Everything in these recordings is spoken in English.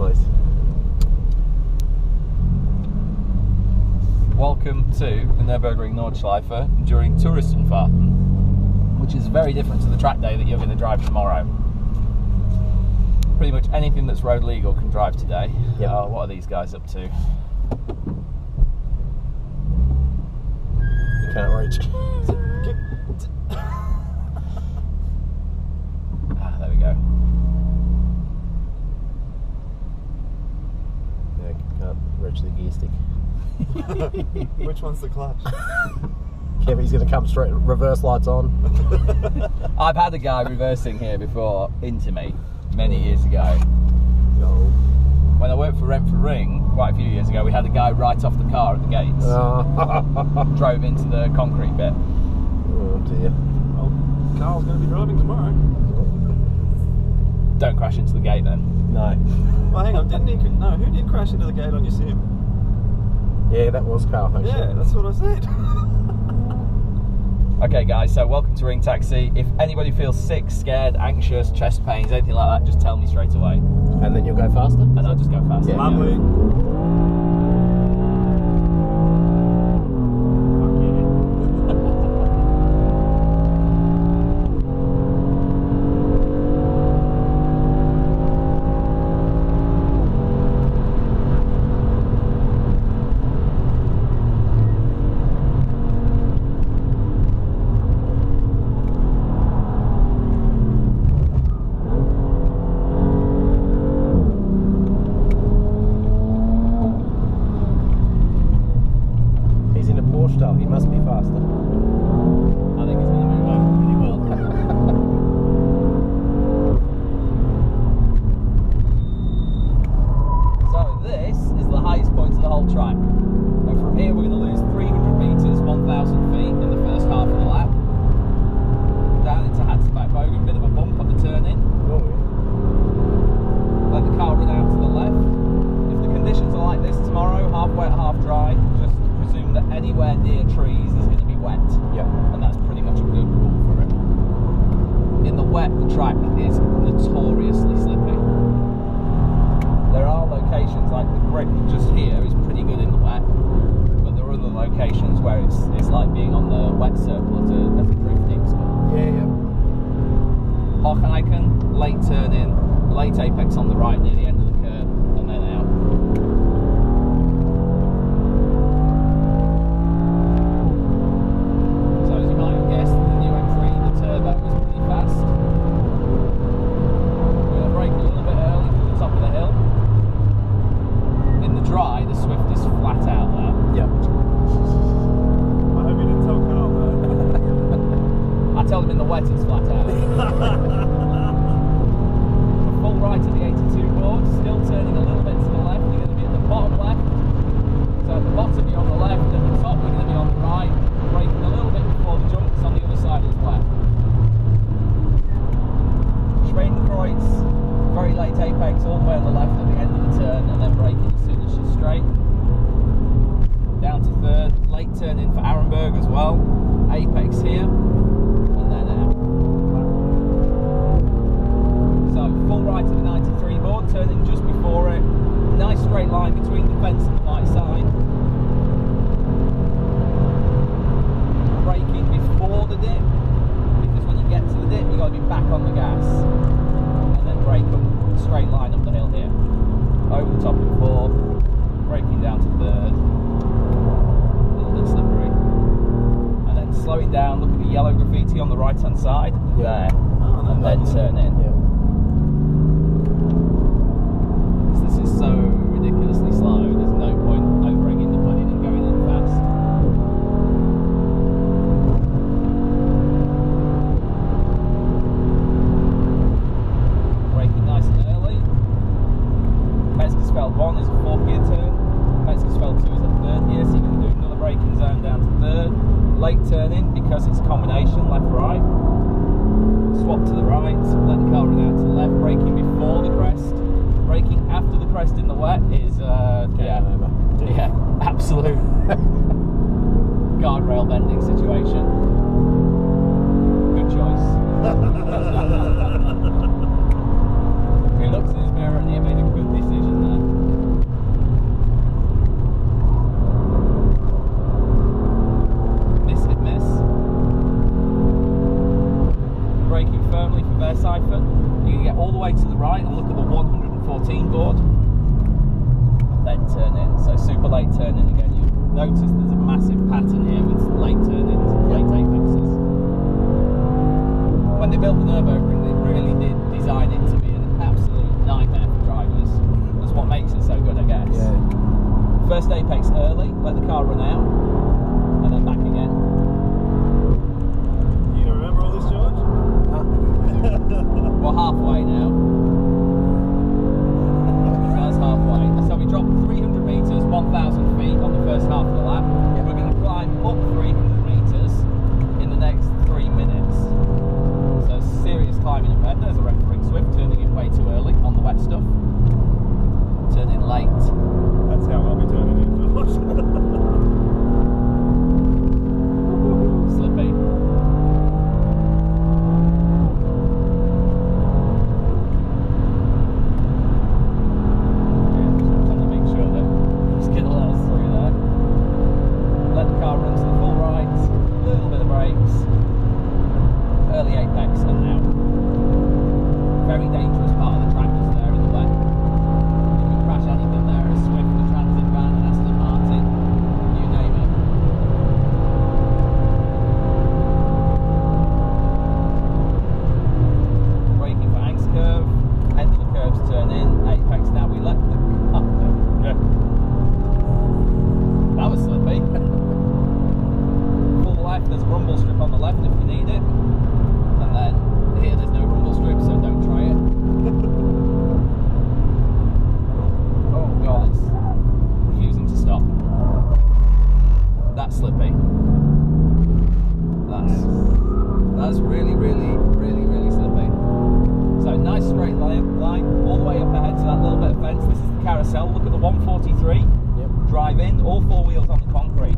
please. Welcome to the Nurburgring Nordschleife during Touristenfahrten, which is very different to the track day that you're going to drive tomorrow. Pretty much anything that's road legal can drive today. Yep. What are these guys up to? You can't reach. There we go. Yeah, can't reach the gear stick. Which one's the clutch? Kevin's going to come straight, reverse lights on. I've had a guy reversing here before into me many years ago. No. When I worked for Ring quite a few years ago, we had a guy right off the car at the gates. Drove into the concrete bit. Oh dear. Well, Carl's going to be driving tomorrow. Don't crash into the gate then. No. Well, hang on, didn't he? No, who did crash into the gate on your sim? Yeah, that was Carl, actually. Yeah, that's what I said. Okay guys, so welcome to Ring Taxi. If anybody feels sick, scared, anxious, chest pains, anything like that, just tell me straight away. And then you'll go faster? And I'll just go faster. Yeah. Lovely. He must be faster. I think he's going to move over pretty well. So this is the highest point of the whole track. And from here we're going to lose 300 metres, 1,000 feet in the first half of the lap. Down into Hatzbach-Bogen, bit of a bump at the turn in. Oh, yeah. Let the car run out to the left. If the conditions are like this tomorrow, half wet, half dry, just presume that anywhere near trees is going to be wet. Yep. And that's pretty much a good rule for it. In the wet, the track is notoriously slippy. There are locations, like the grip just here is pretty good in the wet, but there are other locations where it's like being on the wet circle at a drifting school. Yeah, yeah. Hocheiken, late turn in, late apex on the right near the end of the curve, and then out. So as you might have guessed, the new M3, the turbo was pretty fast. We're going to brake a little bit early from the top of the hill. In the dry, the Swift is flat out there. Yep. I hope you didn't tell Carl that. I told him in the wet it's flat out. Full right at the 82 board, still turning a little bit to the left. You're going to be at the bottom left. So at the bottom you're on the left, and at the top you're going to be on the right. Braking a little bit before the jumps on the other side as well. Schwedenkreuz, very late apex all the way on the left at the end of the turn, and then braking as soon as she's straight. Down to third, late turn in for Arenberg as well. Apex here, and then out. So full right to the 93 board, turning just before it. Nice straight line between the fence and the right side. Braking before the dip, because when you get to the dip you've got to be back on the gas. And then brake up, straight line up the hill here. Over the top of fourth, braking down to third. A little bit slippery. And then slowing down, look at the yellow graffiti on the right hand side. Yeah. There. Oh, And then turn in. Yeah. This is so ridiculously slow, there's no point over-egging the pudding and going in fast. Braking nice and early. Metzgersfeld 1 is a 4th gear turn. Metzgersfeld 2 is a 3rd gear, so you're going to do another braking zone down to 3rd. Late turn in because it's a combination, left-right. Swap to the right, let the car run out to the left, braking before the crest. Braking after the crest in the wet is, yeah, absolute guardrail bending situation. Good choice. He looks in his mirror and he made a good decision. board, then turn in. So super late turn in again. You notice there's a massive pattern here with late turn ins, late apexes. When they built the Nurburgring, they really did design it to be an absolute nightmare for drivers. That's what makes it so good, I guess. Yeah. First apex early, let the car run out, and then back again. You gonna remember all this, George? We're halfway now. That's halfway. So we dropped 300 metres, 1,000 feet on the first half of the lap. Yeah. We're going to climb up 300 metres in the next 3 minutes. So serious climbing ahead. There's a Nurburgring Swift turning in way too early on the wet stuff. Turning late. That's how I'll be turning in, George. Slippy. Look at the 143. Yep. Drive in, all four wheels on the concrete.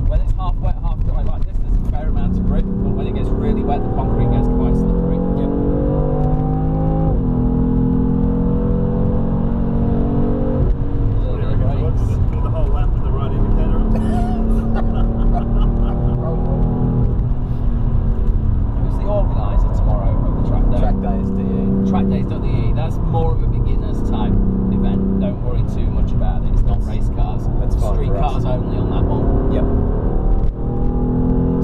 When it's half wet, half dry like this, there's a fair amount of grip, but when it gets really wet, the concrete gets quite slippery. Yep. A little bit of What's brakes. do the whole lap with the right indicator on? Who's the organiser tomorrow of the track day? Track days, DE. Trackdays.de, that's more of a beginner's type event. Don't worry too much about it. It's not race cars. That's fine Street for us. cars only on that one. Yep.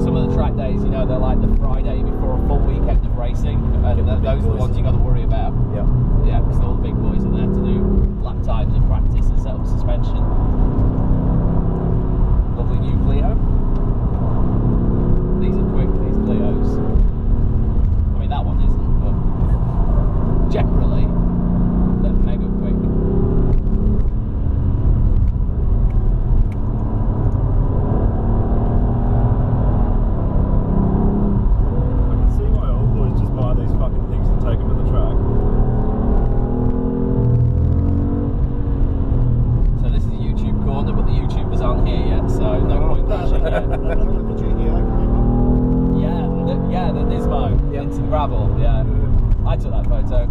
Some of the track days, you know, they're like the Friday before a full weekend of racing, and Get the big those are the boys. ones you got to worry about. Yep. Yeah, because all the big boys are there to do lap times and practice and set up suspension. Lovely new Clio. These are quick, these Clios. I mean, that one isn't, but generally, they're mega quick. I can see why old boys just buy these fucking things and take them to the track. So this is a YouTube corner, but the YouTubers aren't here yet, so no point pushing yet. Yeah, the Nismo Yep. into the gravel. Yeah, I took that photo.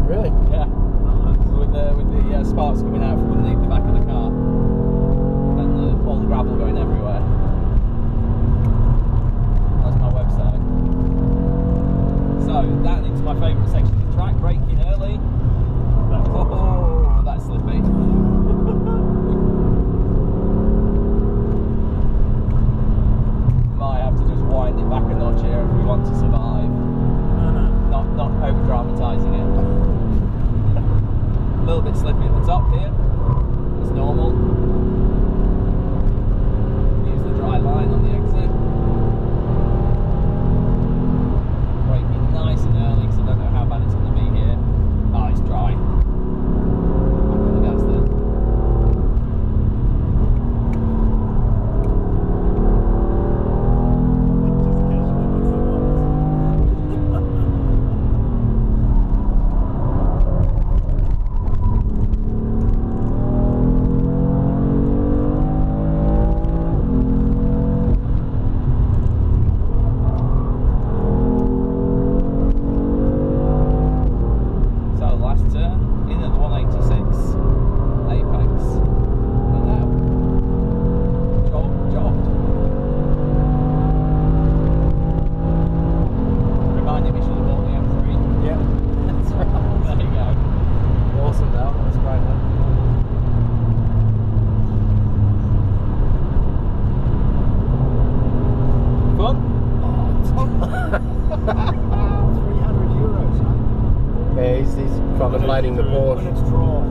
Really? Yeah, Nice. with the sparks coming out from underneath the back of the car, and all the gravel going everywhere. That's my website. So down into my favourite section of the track, braking early. Oh, that's slippy. Might have to just wind it back a notch here if we want to survive. Not over dramatising it. A little bit slippy at the top here. It's normal. Use the dry line on the exit. Braking nice and early because I don't know how bad it's going to be here. Oh, it's dry. Back on the gas then. Just casually put some on. Yeah, he's contemplating the When Porsche. it's dry.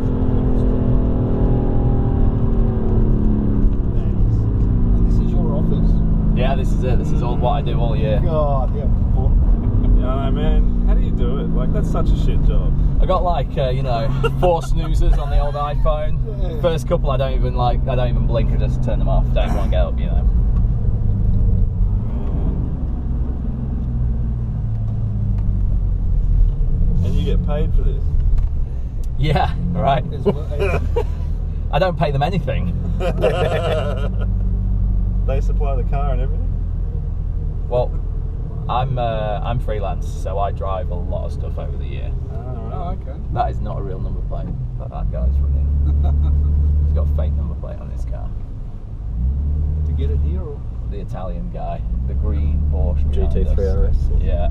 And this is your office? Yeah, this is it. This is all what I do all year. God, yeah. Yeah, man. How do you do it? Like, that's such a shit job. I got like 4 snoozers on the old iPhone. Yeah. First couple I don't even blink. I just turn them off. Don't even want to get up, you know. And you get paid for this. Yeah, right. It's- I don't pay them anything. They supply the car and everything. Well, I'm freelance, so I drive a lot of stuff over the year. Oh, okay. That is not a real number plate that guy's running. He's got a fake number plate on his car. To get it here or? The Italian guy, the green Porsche GT3 behind us. RS. Yeah.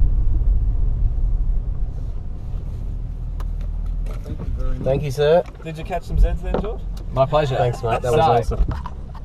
Thank you very much. Thank you, sir. Did you catch some Zeds then, George? My pleasure. Thanks, mate. That was So, awesome.